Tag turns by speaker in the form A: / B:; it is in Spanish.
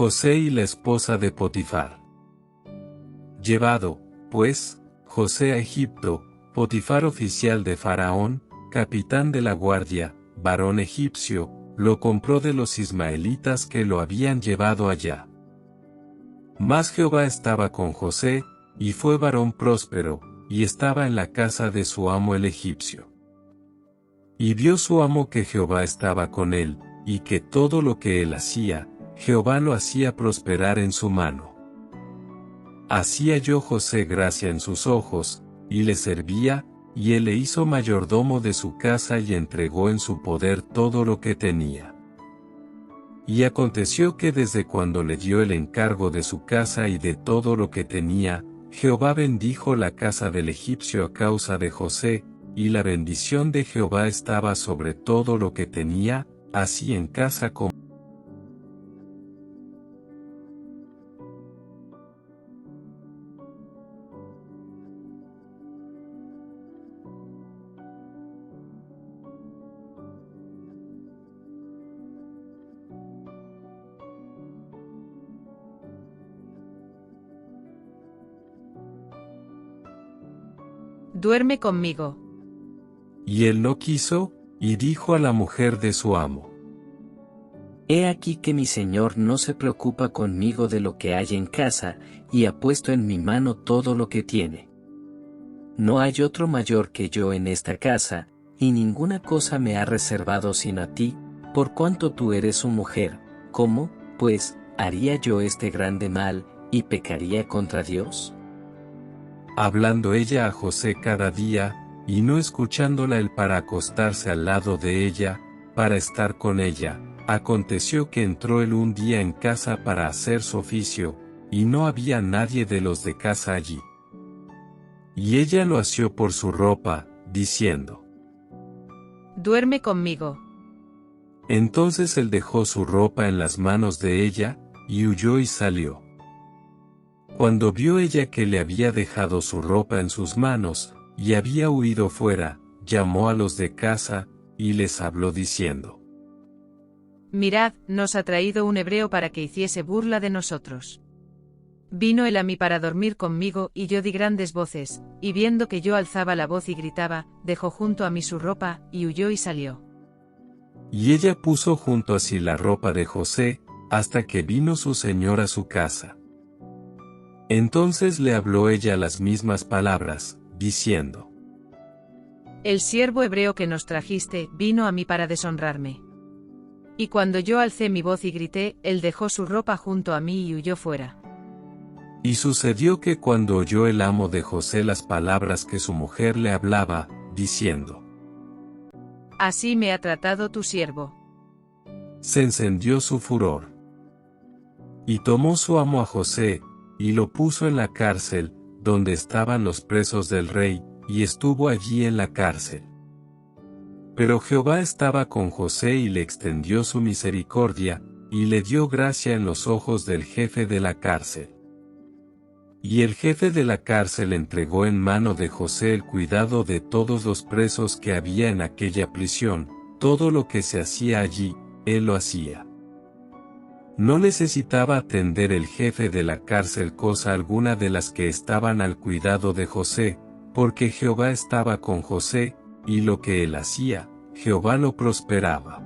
A: José y la esposa de Potifar. Llevado, pues, José a Egipto, Potifar, oficial de Faraón, capitán de la guardia, varón egipcio, lo compró de los ismaelitas que lo habían llevado allá. Mas Jehová estaba con José, y fue varón próspero, y estaba en la casa de su amo el egipcio. Y vio su amo que Jehová estaba con él, y que todo lo que él hacía, Jehová lo hacía prosperar en su mano. Así halló José gracia en sus ojos, y le servía, y él le hizo mayordomo de su casa y entregó en su poder todo lo que tenía. Y aconteció que desde cuando le dio el encargo de su casa y de todo lo que tenía, Jehová bendijo la casa del egipcio a causa de José, y la bendición de Jehová estaba sobre todo lo que tenía, así en casa como
B: Duerme conmigo.
A: Y él no quiso, y dijo a la mujer de su amo:
C: He aquí que mi señor no se preocupa conmigo de lo que hay en casa, y ha puesto en mi mano todo lo que tiene. No hay otro mayor que yo en esta casa, y ninguna cosa me ha reservado sino a ti, por cuanto tú eres su mujer. ¿Cómo, pues, haría yo este grande mal, y pecaría contra Dios?
A: Hablando ella a José cada día, y no escuchándola él para acostarse al lado de ella, para estar con ella, aconteció que entró él un día en casa para hacer su oficio, y no había nadie de los de casa allí. Y ella lo asió por su ropa, diciendo:
B: Duerme conmigo.
A: Entonces él dejó su ropa en las manos de ella, y huyó y salió. Cuando vio ella que le había dejado su ropa en sus manos, y había huido fuera, llamó a los de casa, y les habló diciendo:
B: Mirad, nos ha traído un hebreo para que hiciese burla de nosotros. Vino él a mí para dormir conmigo, y yo di grandes voces, y viendo que yo alzaba la voz y gritaba, dejó junto a mí su ropa, y huyó y salió.
A: Y ella puso junto a sí la ropa de José, hasta que vino su señor a su casa. Entonces le habló ella las mismas palabras, diciendo:
B: El siervo hebreo que nos trajiste vino a mí para deshonrarme. Y cuando yo alcé mi voz y grité, él dejó su ropa junto a mí y huyó fuera.
A: Y sucedió que cuando oyó el amo de José las palabras que su mujer le hablaba, diciendo:
B: Así me ha tratado tu siervo.
A: Se encendió su furor. Y tomó su amo a José, y lo puso en la cárcel, donde estaban los presos del rey, y estuvo allí en la cárcel. Pero Jehová estaba con José y le extendió su misericordia, y le dio gracia en los ojos del jefe de la cárcel. Y el jefe de la cárcel entregó en mano de José el cuidado de todos los presos que había en aquella prisión, todo lo que se hacía allí, él lo hacía. No necesitaba atender el jefe de la cárcel cosa alguna de las que estaban al cuidado de José, porque Jehová estaba con José, y lo que él hacía, Jehová lo prosperaba.